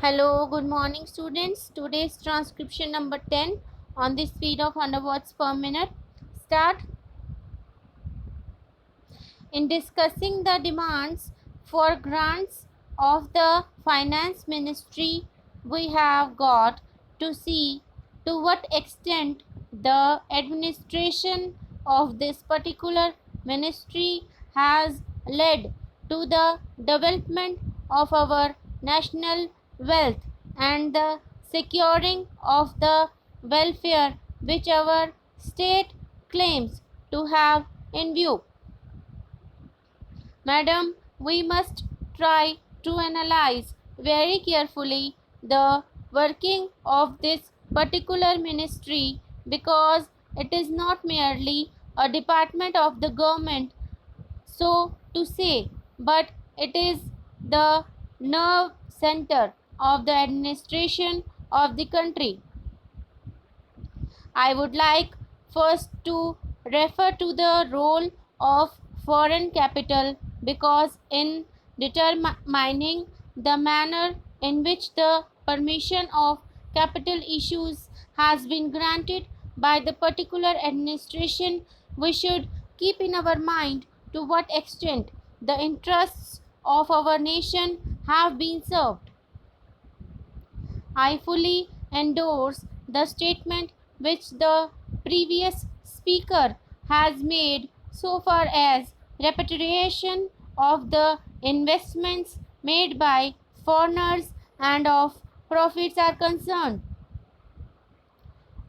Hello, good morning students. Today's transcription number 10 on the speed of 100 words per minute. Start. In discussing the demands for grants of the Finance Ministry, we have got to see to what extent the administration of this particular ministry has led to the development of our national wealth and the securing of the welfare which our state claims to have in view. Madam, we must try to analyze very carefully the working of this particular ministry because it is not merely a department of the government, so to say, but it is the nerve center of the administration of the country. I would like first to refer to the role of foreign capital because in determining the manner in which the permission of capital issues has been granted by the particular administration, we should keep in our mind to what extent the interests of our nation have been served. I fully endorse the statement which the previous speaker has made so far as repatriation of the investments made by foreigners and of profits are concerned.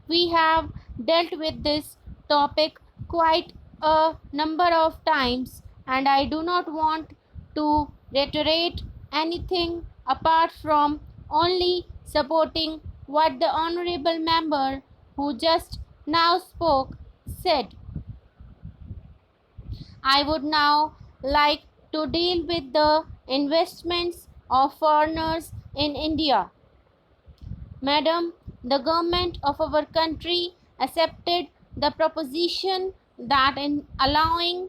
We have dealt with this topic quite a number of times, and I do not want to reiterate anything apart from only supporting what the honorable member who just now spoke said. I would now like to deal with the investments of foreigners in India. Madam, the government of our country accepted the proposition that in allowing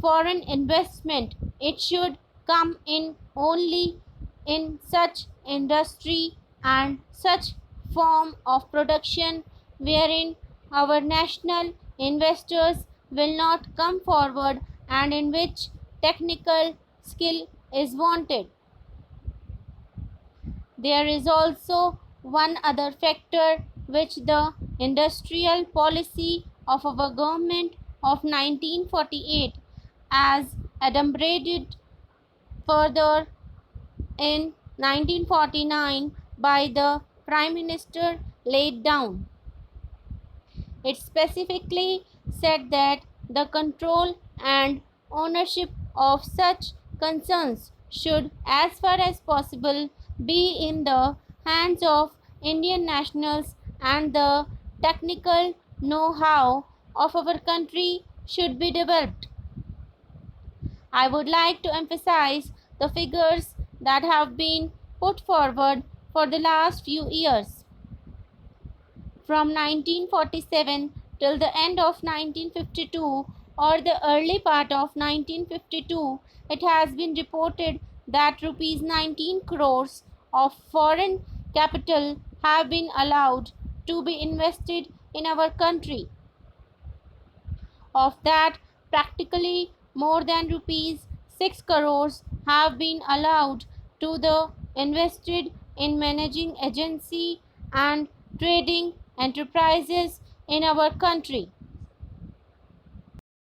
foreign investment, it should come in only in such industry and such form of production wherein our national investors will not come forward and in which technical skill is wanted. There is also one other factor which the industrial policy of our government of 1948 as adumbrated further in 1949 by the Prime Minister laid down. It specifically said that the control and ownership of such concerns should, as far as possible, be in the hands of Indian nationals and the technical know how of our country should be developed. I would like to emphasize the figures that have been put forward for the last few years. From 1947 till the end of 1952 or the early part of 1952, it has been reported that rupees 19 crores of foreign capital have been allowed to be invested in our country. Of that, practically more than rupees 6 crores have been allowed to the invested in managing agency and trading enterprises in our country.